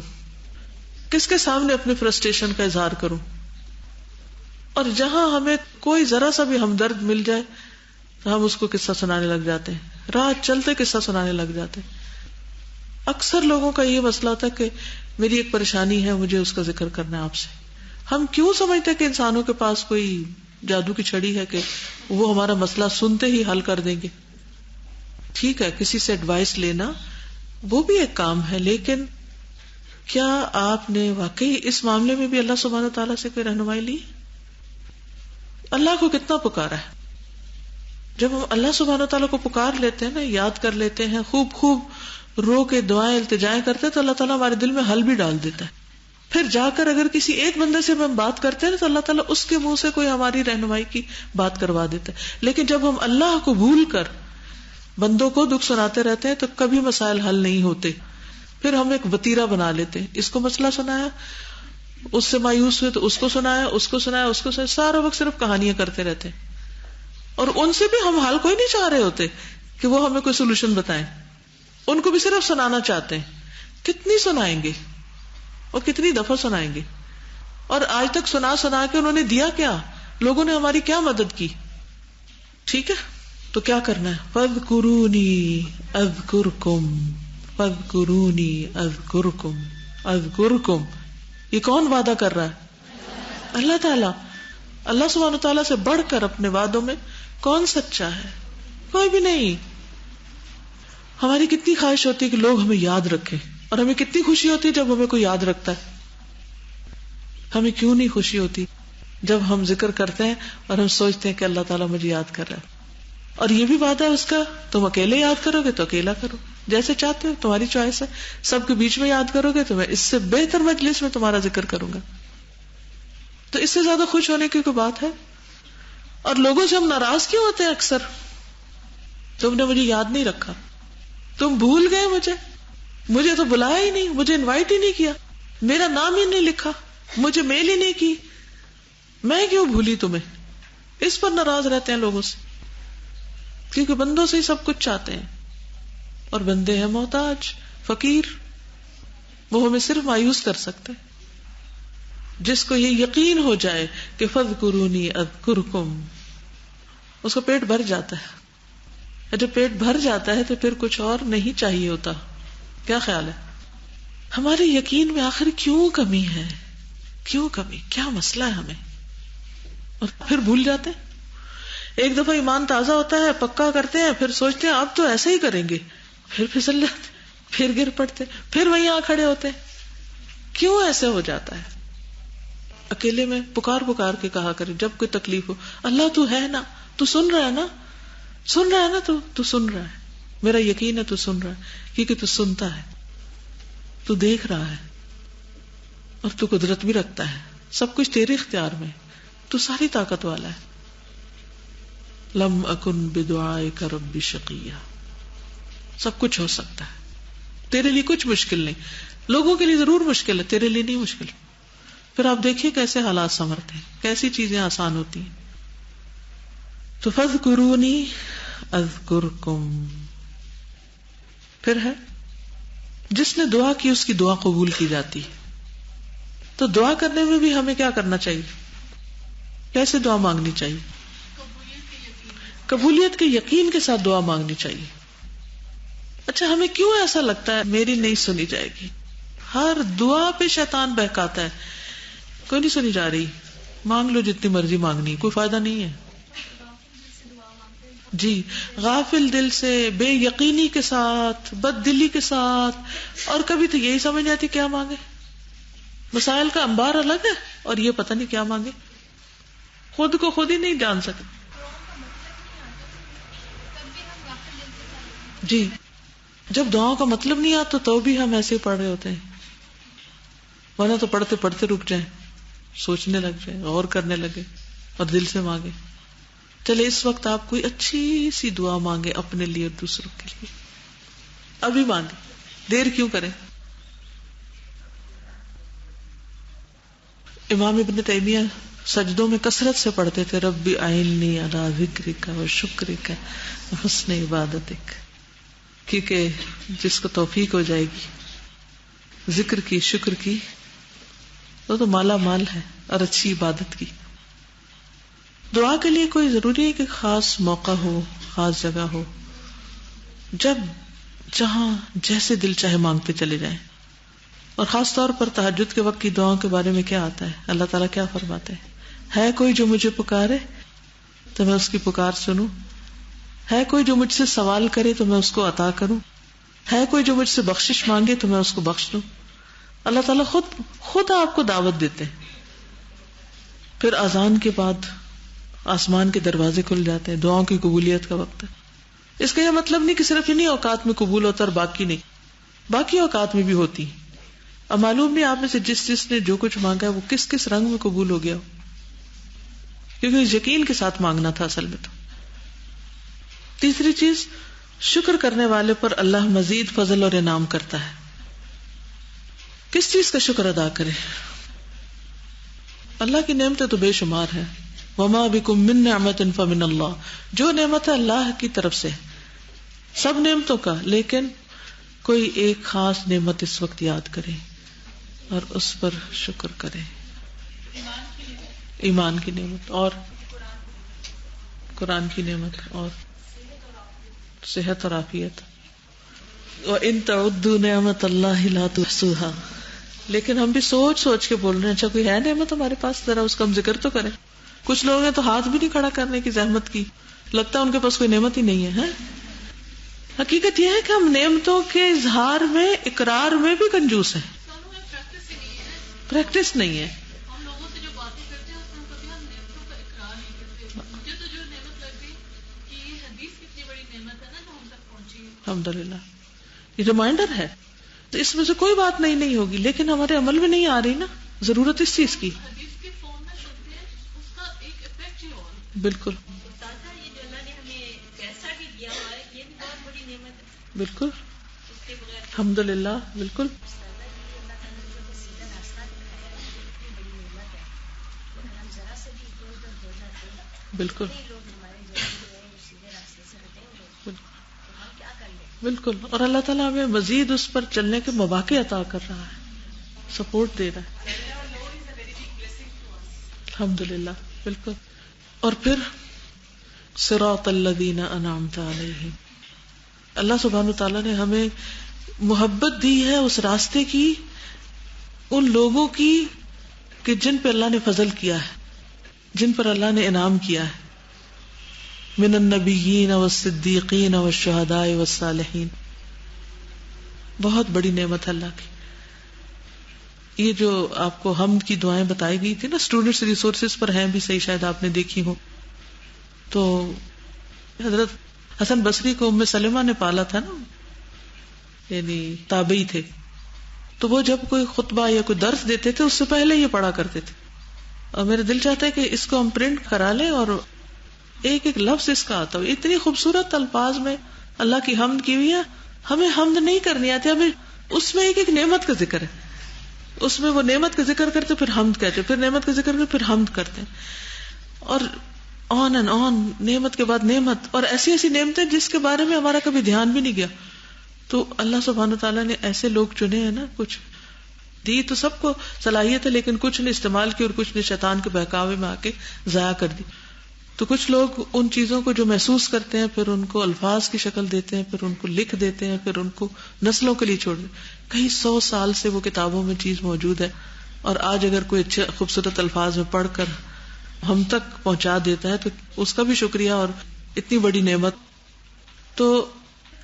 کس کے سامنے اپنے فرسٹریشن کا اظہار کروں. اور جہاں ہمیں کوئی ذرا سا بھی ہمدرد مل جائے تو ہم اس کو قصہ سنانے لگ جاتے ہیں، راہ چلتے قصہ سنانے لگ جاتے ہیں. اکثر لوگوں کا یہ مسئلہ ہوتا ہے کہ میری ایک پریشانی ہے، مجھے اس کا ذکر کرنا ہے آپ سے. ہم کیوں سمجھتے ہیں کہ انسانوں کے پاس کوئی جادو کی چھڑی ہے کہ وہ ہمارا مسئلہ سنتے ہی حل کر دیں گے. ٹھیک ہے، کسی سے ایڈوائس لینا وہ بھی ایک کام ہے، لیکن کیا آپ نے واقعی اس معاملے میں بھی اللہ سبحانہ تعالیٰ سے کوئی رہنمائی لی؟ اللہ کو کتنا پکارا ہے. جب ہم اللہ سبحانہ تعالیٰ کو پکار لیتے ہیں نا، یاد کر لیتے ہیں، خوب خوب رو کے دعائیں التجائیں کرتے ہیں تو اللہ تعالیٰ ہمارے دل میں حل بھی ڈال دیتا ہے. پھر جا کر اگر کسی ایک بندے سے ہم بات کرتے ہیں تو اللہ تعالیٰ اس کے منہ سے کوئی ہماری رہنمائی کی بات کروا دیتا ہے. لیکن جب ہم اللہ کو بھول کر بندوں کو دکھ سناتے رہتے ہیں تو کبھی مسائل حل نہیں ہوتے. پھر ہم ایک وتیرہ بنا لیتے ہیں، اس کو مسئلہ سنایا، اس سے مایوس ہوئے تو اس کو سنایا، اس کو سنایا، اس کو سنایا، سارا وقت صرف کہانیاں کرتے رہتے ہیں. اور ان سے بھی ہم حل کوئی نہیں چاہ رہے ہوتے کہ وہ ہمیں کوئی سولوشن بتائیں، ان کو بھی صرف سنانا چاہتے ہیں. کتنی سنائیں گے اور کتنی دفعہ سنائیں گے؟ اور آج تک سنا سنا کے انہوں نے دیا کیا؟ لوگوں نے ہماری کیا مدد کی؟ ٹھیک ہے، تو کیا کرنا ہے؟ فَاذْكُرُونِي أَذْكُرْكُمْ فَاذْكُرُونِي أَذْكُرْكُمْ أَذْكُرْكُمْ. یہ کون وعدہ کر رہا ہے؟ اللہ تعالیٰ. اللہ سبحانہ تعالیٰ سے بڑھ کر اپنے وعدوں میں کون سچا ہے؟ کوئی بھی نہیں. ہماری کتنی خواہش ہوتی ہے کہ لوگ ہمیں یاد رکھیں، اور ہمیں کتنی خوشی ہوتی ہے جب ہمیں کوئی یاد رکھتا ہے. ہمیں کیوں نہیں خوشی ہوتی جب ہم ذکر کرتے ہیں اور ہم سوچتے ہیں کہ اللہ تعالیٰ مجھے یاد کر رہا ہے. اور یہ بھی وعدہ ہے اس کا، تم اکیلے یاد کرو گے تو اکیلا کرو، جیسے چاہتے ہو، تمہاری چوائس ہے. سب کے بیچ میں یاد کرو گے تو میں اس سے بہتر مجلس میں تمہارا ذکر کروں گا. تو اس سے زیادہ خوش ہونے کی کوئی بات ہے؟ اور لوگوں سے ہم ناراض کیوں ہوتے ہیں اکثر؟ تم نے مجھے یاد نہیں رکھا، تم بھول گئے مجھے تو بلایا ہی نہیں، مجھے انوائٹ ہی نہیں کیا، میرا نام ہی نہیں لکھا، مجھے میل ہی نہیں کی، میں کیوں بھولی تمہیں؟ اس پر ناراض رہتے ہیں لوگوں سے، کیونکہ بندوں سے ہی سب کچھ چاہتے ہیں اور بندے ہیں محتاج، فقیر. وہ ہمیں صرف مایوس کر سکتے. جس کو یہ یقین ہو جائے کہ فاذکرونی اذکرکم، اس کو پیٹ بھر جاتا ہے. جب پیٹ بھر جاتا ہے تو پھر کچھ اور نہیں چاہیے ہوتا. کیا خیال ہے ہمارے یقین میں آخر کیوں کمی ہے؟ کیوں کمی؟ کیا مسئلہ ہے ہمیں؟ اور پھر بھول جاتے ہیں. ایک دفعہ ایمان تازہ ہوتا ہے، پکا کرتے ہیں، پھر سوچتے ہیں اب تو ایسا ہی کریں گے، پھر پھسل جاتے، پھر گر پڑتے، پھر وہیں آ کھڑے ہوتے. کیوں ایسے ہو جاتا ہے؟ اکیلے میں پکار کے کہا کرے جب کوئی تکلیف ہو، اللہ تو ہے نا، تو سن رہا ہے نا، سن رہا ہے نا، تو سن رہا ہے، میرا یقین ہے تو سن رہا ہے، کیونکہ تو سنتا ہے، تو دیکھ رہا ہے، اور تو قدرت بھی رکھتا ہے، سب کچھ تیرے اختیار میں، تو ساری طاقت والا ہے. لم اکن بدعائک رب شقیہ، سب کچھ ہو سکتا ہے، تیرے لیے کچھ مشکل نہیں. لوگوں کے لیے ضرور مشکل ہے، تیرے لیے نہیں مشکل. پھر آپ دیکھیے کیسے حالات سنورتے ہیں، کیسی چیزیں آسان ہوتی ہیں. تو فاذکرونی اذکرکم. پھر ہے جس نے دعا کی اس کی دعا قبول کی جاتی ہے. تو دعا کرنے میں بھی ہمیں کیا کرنا چاہیے؟ کیسے دعا مانگنی چاہیے؟ قبولیت کے یقین کے ساتھ دعا مانگنی چاہیے. اچھا ہمیں کیوں ایسا لگتا ہے میری نہیں سنی جائے گی؟ ہر دعا پہ شیطان بہکاتا ہے، کوئی نہیں سنی جا رہی، مانگ لو جتنی مرضی مانگنی، کوئی فائدہ نہیں ہے. جی، غافل دل سے، بے یقینی کے ساتھ، بد دلی کے ساتھ، اور کبھی تو یہی سمجھ آتی کیا مانگے. مسائل کا انبار الگ ہے اور یہ پتہ نہیں کیا مانگے، خود کو خود ہی نہیں جان سکے. جی، جب دعاؤں کا مطلب نہیں آتا تو بھی ہم ایسے پڑھ رہے ہوتے ہیں، ورنہ تو پڑھتے پڑھتے رک جائیں، سوچنے لگ جائیں، غور کرنے لگے اور دل سے مانگے. چلے اس وقت آپ کوئی اچھی سی دعا مانگے اپنے لیے اور دوسروں کے لیے، ابھی مانگے، دیر کیوں کریں. امام ابن تیمیہ سجدوں میں کثرت سے پڑھتے تھے رب اعنی علی ذکرک و شکرک و حسن عبادتک، کیونکہ جس کو توفیق ہو جائے گی ذکر کی، شکر کی، وہ تو مالا مال ہے، اور اچھی عبادت کی. دعا کے لیے کوئی ضروری ہے کہ خاص موقع ہو، خاص جگہ ہو، جب جہاں جیسے دل چاہے مانگتے چلے جائیں. اور خاص طور پر تہجد کے وقت کی دعاؤں کے بارے میں کیا آتا ہے؟ اللہ تعالیٰ کیا فرماتے ہیں؟ ہے کوئی جو مجھے پکارے تو میں اس کی پکار سنوں، ہے کوئی جو مجھ سے سوال کرے تو میں اس کو عطا کروں، ہے کوئی جو مجھ سے بخشش مانگے تو میں اس کو بخش دوں. اللہ تعالیٰ خود آپ کو دعوت دیتے ہیں. پھر اذان کے بعد آسمان کے دروازے کھل جاتے ہیں، دعاؤں کی قبولیت کا وقت ہے. اس کا یہ مطلب نہیں کہ صرف انہی اوقات میں قبول ہوتا اور باقی نہیں، باقی اوقات میں بھی ہوتی. اب معلوم نہیں آپ میں سے جس نے جو کچھ مانگا ہے وہ کس کس رنگ میں قبول ہو گیا ہو، کیونکہ یقین کے ساتھ مانگنا تھا اصل میں. تو تیسری چیز، شکر کرنے والے پر اللہ مزید فضل اور انعام کرتا ہے. کس چیز کا شکر ادا کرے؟ اللہ کی نعمتیں تو بے شمار ہیں. وما بکم من نعمت فمن اللہ، جو نعمت ہے اللہ کی طرف سے، سب نعمتوں کا، لیکن کوئی ایک خاص نعمت اس وقت یاد کرے اور اس پر شکر کرے. ایمان کی نعمت، اور قرآن کی نعمت، اور صحت اور عافیت. وَإِن تَعُدُّوا نِعْمَتَ اللَّهِ لَا تُحْصُوهَا. لیکن ہم بھی سوچ کے بول رہے ہیں اچھا کوئی ہے نعمت ہمارے پاس، ذرا اس کا ہم ذکر تو کریں. کچھ لوگ ہیں تو ہاتھ بھی نہیں کھڑا کرنے کی زحمت کی، لگتا ہے ان کے پاس کوئی نعمت ہی نہیں ہے. حقیقت یہ ہے کہ ہم نعمتوں کے اظہار میں، اقرار میں بھی کنجوس ہیں. پریکٹس نہیں ہے. ہم لوگوں سے جو باتیں کرتے ہیں اس میں کبھی ہم نعمتوں کا اقرار نہیں کرتے. مجھے تو جو نعمت لگ گئی کہ یہ حدیث کتنی بڑی نعمت ہے نا جو ہم تک پہنچی ہے. الحمدللہ یہ ریمائنڈر ہے، تو اس میں سے کوئی بات نہیں ہوگی، لیکن ہمارے عمل میں نہیں آ رہی نا ضرورت اس چیز کی. حدیث کے فون میں سنتے ہیں، اس کا ایک افیکٹ ہی اور. بالکل یہ جو اللہ نے ہمیں پیسہ بھی دیا ہوا ہے یہ بھی بہت بڑی نعمت ہے. بالکل اس کے بغیر الحمدللہ. بالکل بالکل بالکل. اور اللہ تعالیٰ ہمیں مزید اس پر چلنے کے مواقع عطا کر رہا ہے، سپورٹ دے رہا ہے. الحمدللہ، بالکل. اور پھر صراط الذین انعمت علیہم، اللہ سبحانہ وتعالیٰ نے ہمیں محبت دی ہے اس راستے کی، ان لوگوں کی کہ جن پہ اللہ نے فضل کیا ہے، جن پر اللہ نے انعام کیا ہے، من النبیین والصدیقین والشہداء والصالحین. بہت بڑی نعمت اللہ کی. یہ جو آپ کو حمد کی دعائیں بتائی گئی تھی نا، اسٹوڈنٹس ریسورسز پر ہیں بھی صحیح، شاید آپ نے دیکھی ہو. تو حضرت حسن بصری کو ام سلمہ نے پالا تھا نا، یعنی تابعی تھے. تو وہ جب کوئی خطبہ یا کوئی درس دیتے تھے اس سے پہلے یہ پڑھا کرتے تھے. اور میرا دل چاہتا ہے کہ اس کو ہم پرنٹ کرا لیں اور ایک ایک لفظ اس کا آتا ہو. اتنی خوبصورت الفاظ میں اللہ کی حمد کی ہوئی ہے. ہمیں حمد نہیں کرنی آتی، ہمیں اس میں ایک ایک نعمت کا ذکر ہے، اس میں وہ نعمت کا ذکر کرتے پھر حمد کہتے، پھر نعمت کا ذکر کرتے پھر حمد کرتے، اور آن اینڈ آن، نعمت کے بعد نعمت، اور ایسی ایسی نعمتیں جس کے بارے میں ہمارا کبھی دھیان بھی نہیں گیا. تو اللہ سبحانہ تعالیٰ نے ایسے لوگ چنے ہیں نا، کچھ دی تو سب کو صلاحیت ہے، لیکن کچھ نے استعمال کی اور کچھ نے شیطان کے بہکاوے میں آ کے ضائع کر دی. تو کچھ لوگ ان چیزوں کو جو محسوس کرتے ہیں پھر ان کو الفاظ کی شکل دیتے ہیں، پھر ان کو لکھ دیتے ہیں، پھر ان کو نسلوں کے لیے چھوڑ دیتے ہیں. کئی 100 سال سے وہ کتابوں میں چیز موجود ہے، اور آج اگر کوئی اچھے خوبصورت الفاظ میں پڑھ کر ہم تک پہنچا دیتا ہے تو اس کا بھی شکریہ، اور اتنی بڑی نعمت. تو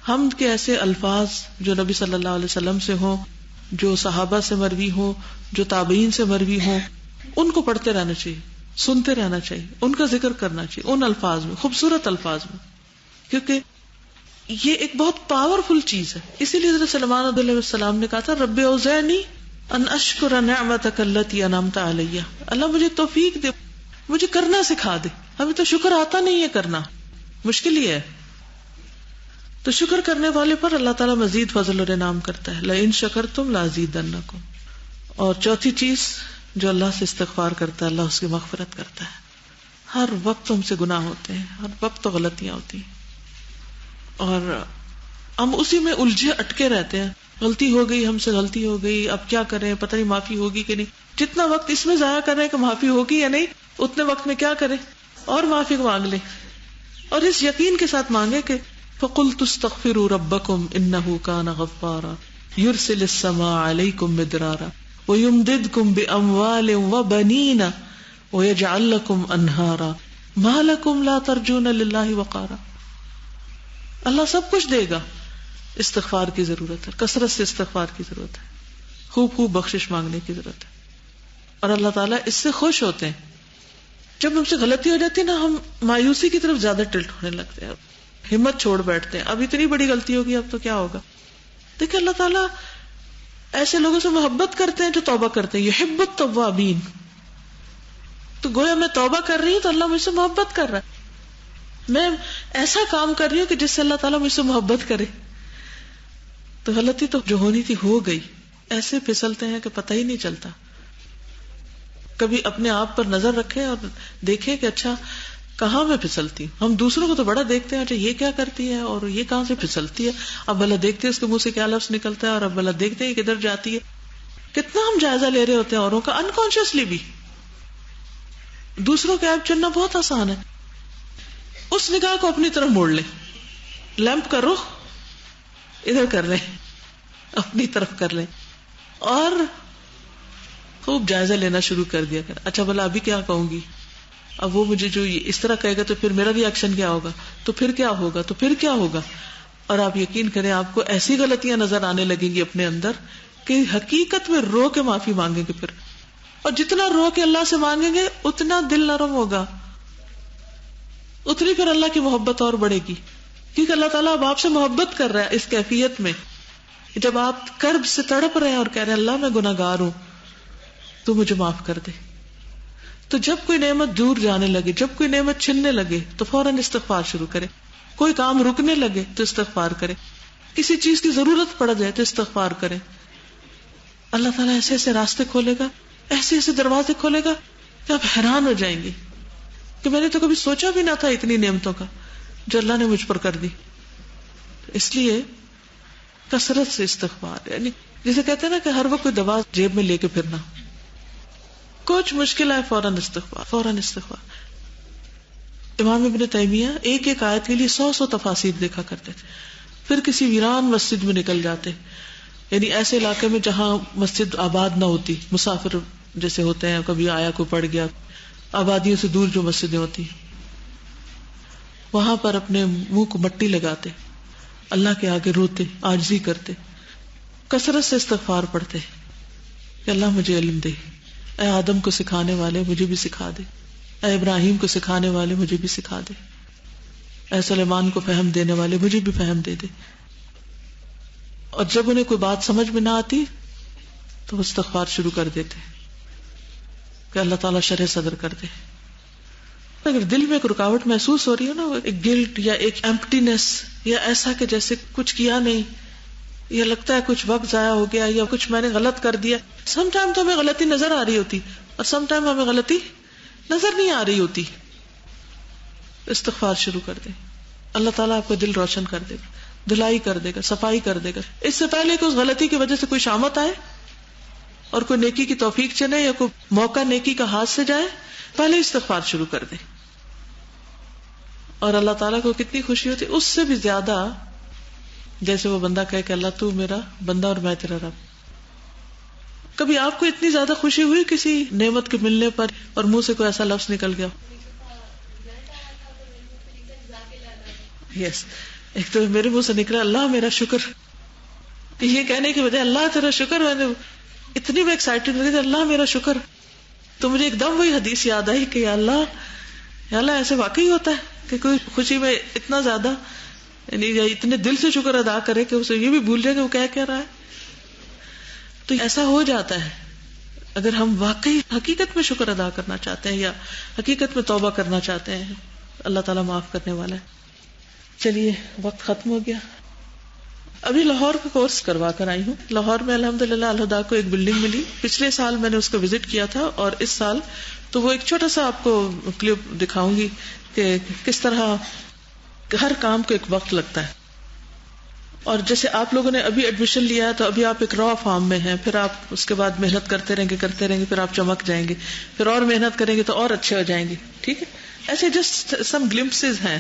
حمد کے ایسے الفاظ جو نبی صلی اللہ علیہ وسلم سے ہوں، جو صحابہ سے مروی ہوں، جو تابعین سے مروی ہوں، ان کو پڑھتے رہنا چاہیے، سنتے رہنا چاہیے، ان کا ذکر کرنا چاہیے ان الفاظ میں، خوبصورت الفاظ میں، کیونکہ یہ ایک بہت پاورفل چیز ہے. اسی لیے حضرت سلمان علیہ السلام نے کہا تھا رب اوزعنی ان اشکر نعمتک التی انعمت علیہ، اللہ مجھے توفیق دے، مجھے کرنا سکھا دے. ہمیں تو شکر آتا نہیں ہے، کرنا مشکل ہی ہے. تو شکر کرنے والے پر اللہ تعالیٰ مزید فضل اور انعام کرتا ہے. لئن شکرتم لازیدنکم. اور چوتھی چیز جو اللہ سے استغفار کرتا ہے، اللہ اس کی مغفرت کرتا ہے. ہر وقت ہم سے گناہ ہوتے ہیں، ہر وقت تو غلطیاں ہوتی ہیں، اور ہم اسی میں الجھے اٹکے رہتے ہیں. غلطی ہو گئی، ہم سے غلطی ہو گئی، اب کیا کریں، پتہ نہیں معافی ہوگی کہ نہیں. جتنا وقت اس میں ضائع کر رہے ہیں کہ معافی ہوگی یا نہیں، اتنے وقت میں کیا کریں اور معافی مانگ لیں، اور اس یقین کے ساتھ مانگے کہ فَقُلْتُ اسْتَغْفِرُوا رَبَّكُمْ إِنَّهُ كَانَ غَفَّارًا يُرْسِلِ السَّمَاءَ عَلَيْكُمْ مِدْرَارًا وَيُمْدِدْكُمْ بِأَمْوَالٍ وَبَنِينَ وَيَجْعَلْ لَكُمْ أَنْهَارًا مَا لَكُمْ لَا تَرْجُونَ لِلَّهِ وَقَارًا. اللہ سب کچھ دے گا، استغفار کی ضرورت ہے، کثرت سے استغفار کی ضرورت ہے، خوب خوب بخشش مانگنے کی ضرورت ہے، اور اللہ تعالیٰ اس سے خوش ہوتے ہیں. جب ہم سے غلطی ہو جاتی ہے نا، ہم مایوسی کی طرف زیادہ ٹلٹ ہونے لگتے ہیں، ہمت چھوڑ بیٹھتے ہیں. اب اتنی بڑی غلطی ہوگی، اب تو کیا ہوگا. دیکھیں اللہ تعالیٰ ایسے لوگوں سے محبت کرتے ہیں جو توبہ کرتے ہیں. یحب التوابین. تو گویا میں توبہ کر رہی ہوں تو اللہ مجھ سے محبت کر رہا ہے، میں ایسا کام کر رہی ہوں کہ جس سے اللہ تعالیٰ مجھ سے محبت کرے. تو غلطی تو جو ہونی تھی ہو گئی. ایسے پھسلتے ہیں کہ پتہ ہی نہیں چلتا. کبھی اپنے آپ پر نظر رکھیں اور دیکھیں کہ اچھا کہاں میں پھسلتی ہوں. ہم دوسروں کو تو بڑا دیکھتے ہیں، اچھا یہ کیا کرتی ہے اور یہ کہاں سے پھسلتی ہے، اب اللہ دیکھتے ہیں اس کے منہ سے کیا لفظ نکلتا ہے، اور اب اللہ دیکھتے ہیں کدھر جاتی ہے. کتنا ہم جائزہ لے رہے ہوتے ہیں اوروں کا، انکانشیسلی بھی. دوسروں کے عیب چننا بہت آسان ہے. اس نگاہ کو اپنی طرف موڑ لیں، لیمپ کا رخ ادھر کر لیں، اپنی طرف کر لیں، اور خوب جائزہ لینا شروع کر دیا کر. اچھا بھلا ابھی کیا کہوں گی، اب وہ مجھے جو اس طرح کہے گا تو پھر میرا بھی ایکشن کیا ہوگا، تو پھر کیا ہوگا، تو پھر کیا ہوگا. اور آپ یقین کریں آپ کو ایسی غلطیاں نظر آنے لگیں گی اپنے اندر کہ حقیقت میں رو کے معافی مانگیں گے پھر. اور جتنا رو کے اللہ سے مانگیں گے اتنا دل نرم ہوگا، اتنی پھر اللہ کی محبت اور بڑھے گی. کیونکہ اللہ تعالیٰ اب آپ سے محبت کر رہا ہے اس کیفیت میں، جب آپ کرب سے تڑپ رہے ہیں اور کہہ رہے ہیں اللہ میں گناہگار ہوں تو مجھے معاف کر دے. تو جب کوئی نعمت دور جانے لگے، جب کوئی نعمت چھننے لگے تو فوراً استغفار شروع کرے. کوئی کام رکنے لگے تو استغفار کرے، کسی چیز کی ضرورت پڑ جائے تو استغفار کرے. اللہ تعالیٰ ایسے ایسے راستے کھولے گا، ایسے ایسے دروازے کھولے گا کہ آپ حیران ہو جائیں گے کہ میں نے تو کبھی سوچا بھی نہ تھا اتنی نعمتوں کا جو اللہ نے مجھ پر کر دی. اس لیے کثرت سے استغفار، یعنی جسے کہتے ہیں نا کہ ہر وقت کوئی دوا جیب میں لے کے پھرنا، کچھ مشکل ہے فوراً استغفار. امام ابن تیمیہ ایک ایک آیت کے لیے 100 تفاسیر دیکھا کرتے تھے. پھر کسی ویران مسجد میں نکل جاتے، یعنی ایسے علاقے میں جہاں مسجد آباد نہ ہوتی، مسافر جیسے ہوتے ہیں، کبھی آیا کوئی پڑ گیا، آبادیوں سے دور جو مسجدیں ہوتی، وہاں پر اپنے منہ کو مٹی لگاتے، اللہ کے آگے روتے، عاجزی کرتے، کثرت سے استغفار پڑھتے کہ اللہ مجھے علم دے، اے آدم کو سکھانے والے مجھے بھی سکھا دے، اے ابراہیم کو سکھانے والے مجھے بھی سکھا دے، اے سلیمان کو فہم دینے والے مجھے بھی فہم دے دے. اور جب انہیں کوئی بات سمجھ میں نہ آتی تو وہ استغفار شروع کر دیتے کہ اللہ تعالیٰ شرح صدر کر دے. اگر دل میں ایک رکاوٹ محسوس ہو رہی ہے نا، ایک گلٹ یا ایک ایمپٹینس، یا ایسا کہ جیسے کچھ کیا نہیں، یا لگتا ہے کچھ وقت ضائع ہو گیا، یا کچھ میں نے غلط کر دیا. سم ٹائم تو ہمیں غلطی نظر آ رہی ہوتی اور سم ٹائم ہمیں غلطی نظر نہیں آ رہی ہوتی. استغفار شروع کر دیں، اللہ تعالیٰ آپ کا دل روشن کر دے گا، دھلائی کر دے گا، صفائی کر دے گا. اس سے پہلے کہ اس غلطی کی وجہ سے کوئی شامت آئے اور کوئی نیکی کی توفیق چلے یا کوئی موقع نیکی کا ہاتھ سے جائے، پہلے استغفار شروع کر دیں. اور اللہ تعالیٰ کو کتنی خوشی ہوتی، اس سے بھی زیادہ جیسے وہ بندہ کہے کہ اللہ تو میرا بندہ اور میں تیرا رب. کبھی آپ کو اتنی زیادہ خوشی ہوئی کسی نعمت کے ملنے پر اور منہ سے کوئی ایسا لفظ نکل گیا؟ یس، ایک تو میرے منہ سے نکلا اللہ میرا شکر. یہ کہنے کی بجائے اللہ تیرا شکر، میں نے اتنی میں ایکسائٹیڈ ہو گئی تھی اللہ میرا شکر. تو مجھے ایک دم وہی حدیث یاد آئی کہ یا اللہ ایسے واقعی ہوتا ہے کہ کوئی خوشی میں اتنا زیادہ یعنی اتنے دل سے شکر ادا کرے کہ اسے یہ بھی بھول جائے کہ وہ کیا رہا ہے. تو ایسا ہو جاتا ہے اگر ہم واقعی حقیقت میں شکر ادا کرنا چاہتے ہیں یا حقیقت میں توبہ کرنا چاہتے ہیں. اللہ تعالیٰ معاف کرنے والا ہے. چلیے وقت ختم ہو گیا. ابھی لاہور کا کورس کروا کر آئی ہوں. لاہور میں الحمدللہ الہدا کو ایک بلڈنگ ملی. پچھلے سال میں نے اس کو وزٹ کیا تھا اور اس سال تو وہ ایک چھوٹا سا آپ کو کلپ دکھاؤں گی کہ کس طرح ہر کام کو ایک وقت لگتا ہے. اور جیسے آپ لوگوں نے ابھی ایڈمیشن لیا ہے تو ابھی آپ ایک را فارم میں ہیں، پھر آپ اس کے بعد محنت کرتے رہیں گے، پھر آپ چمک جائیں گے، پھر اور محنت کریں گے تو اور اچھے ہو جائیں گے. ٹھیک ہے، ایسے جسٹ سم گلمپسز ہیں.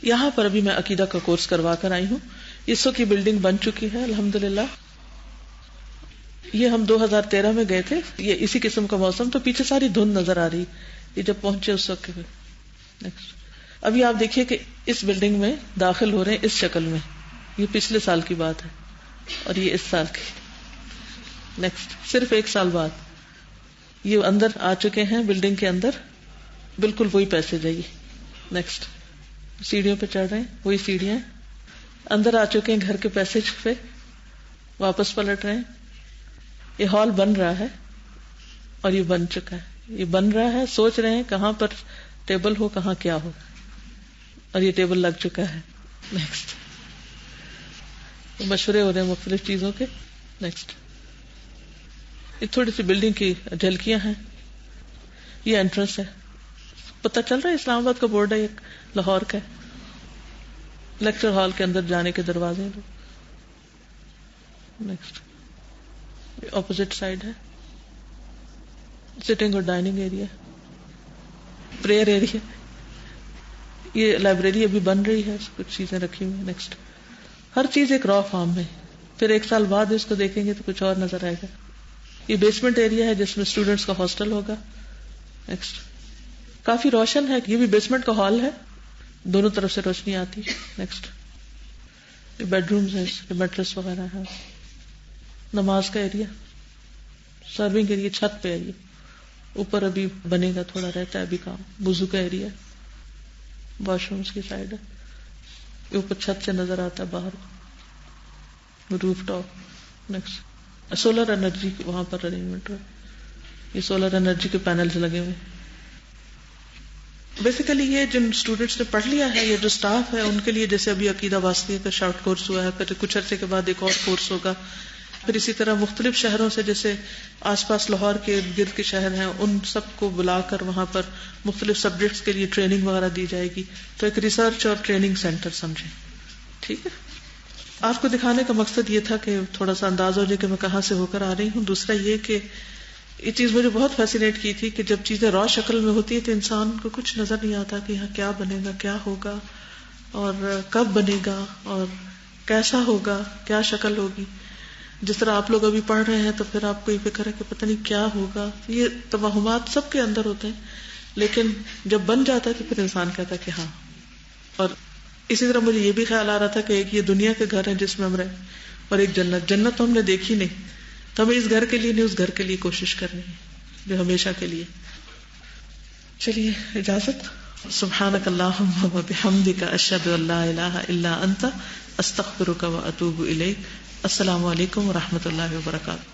یہاں پر ابھی میں عقیدہ کا کورس کروا کر آئی ہوں. اس وقت کی بلڈنگ بن چکی ہے الحمدللہ. یہ ہم 2013 میں گئے تھے، یہ اسی قسم کا موسم، تو پیچھے ساری دھند نظر آ رہی. یہ جب پہنچے اس وقت نیکسٹ ابھی آپ دیکھیے کہ اس بلڈنگ میں داخل ہو رہے ہیں اس شکل میں. یہ پچھلے سال کی بات ہے اور یہ اس سال کی. نیکسٹ صرف ایک سال بعد یہ اندر آ چکے ہیں بلڈنگ کے اندر. بالکل وہی پیسے جائیے. نیکسٹ سیڑھیوں پہ چڑھ رہے ہیں، وہی سیڑھیاں اندر آ چکے ہیں گھر کے پیسیج پہ. واپس پلٹ رہے ہیں. یہ ہال بن رہا ہے اور یہ بن چکا ہے. یہ بن رہا ہے، سوچ رہے ہیں کہاں پر ٹیبل ہو، کہاں کیا ہو، اور یہ ٹیبل لگ چکا ہے. نیکسٹ مشورے ہو رہے ہیں مختلف چیزوں کے. نیکسٹ یہ تھوڑی سی بلڈنگ کی جھلکیاں ہیں. یہ انٹرنس ہے. پتہ چل رہا ہے اسلام آباد کا بورڈ ہے، ایک لاہور کا ہے. لیکچر ہال کے اندر جانے کے دروازے. نیکسٹ اپوزٹ سائڈ ہے سٹنگ اور ڈائننگ ایریا، پریئر ایریا. یہ لائبریری ابھی بن رہی ہے، کچھ چیزیں رکھی ہوئی ہیں. نیکسٹ ہر چیز ایک را فارم میں. پھر ایک سال بعد اس کو دیکھیں گے تو کچھ اور نظر آئے گا. یہ بیسمنٹ ایریا ہے جس میں اسٹوڈینٹس کا ہاسٹل ہوگا. نیکسٹ کافی روشن ہے. یہ بھی بیسمنٹ کا ہال ہے، دونوں طرف سے روشنی آتی ہے. نیکسٹ یہ بیڈ رومز ہیں، میٹرس وغیرہ ہے. نماز کا ایریا، سرونگ ایریا چھت پہ ہے. یہ اوپر ابھی بنے گا، تھوڑا رہتا ہے ابھی کام. وضو کا ایریا، واش رومز کی سائڈ ہے. یہ اوپر چھت سے نظر آتا ہے باہر، روف ٹاپ. نیکسٹ سولر انرجی وہاں پر ارینجمنٹ ہے. یہ سولر انرجی کے پینلز لگے ہوئے. بیسیکلی یہ جن اسٹوڈینٹس نے پڑھ لیا ہے، یہ جو اسٹاف ہے ان کے لیے جیسے ابھی عقیدہ واسطیہ کا شارٹ کورس ہوا ہے، پھر کچھ عرصے کے بعد ایک اور کورس ہوگا. پھر اسی طرح مختلف شہروں سے جیسے آس پاس لاہور کے گرد کے شہر ہیں ان سب کو بلا کر وہاں پر مختلف سبجیکٹس کے لیے ٹریننگ وغیرہ دی جائے گی. تو ایک ریسرچ اور ٹریننگ سینٹر سمجھیں. ٹھیک ہے. آپ کو دکھانے کا مقصد یہ تھا کہ تھوڑا سا انداز ہو جائے کہ میں کہاں سے ہو کر آ رہی ہوں. دوسرا یہ کہ یہ چیز مجھے بہت فیسینیٹ کی تھی کہ جب چیزیں را شکل میں ہوتی ہیں تو انسان کو کچھ نظر نہیں آتا کہ یہاں کیا بنے گا, کیا ہوگا, اور کب بنے گا, اور کیسا ہوگا, کیا شکل ہوگی. جس طرح آپ لوگ ابھی پڑھ رہے ہیں تو پھر آپ کو یہ فکر ہے کہ پتہ نہیں کیا ہوگا. یہ توہمات سب کے اندر ہوتے ہیں, لیکن جب بن جاتا ہے تو پھر انسان کہتا ہے کہ ہاں. اور اسی طرح مجھے یہ بھی خیال آ رہا تھا کہ ایک یہ دنیا کے گھر ہیں جس میں ہم رہیں, اور ایک جنت. جنت تو ہم نے دیکھی نہیں, تو ہمیں اس گھر کے لیے نہیں, اس گھر کے لیے کوشش کرنی ہے جو ہمیشہ کے لیے. چلیے اجازت. سبحانک اللہم و بحمدک اشہد ان لا الہ الا انت استغفرک و اتوب الیک. السلام علیکم و رحمۃ اللہ وبرکاتہ.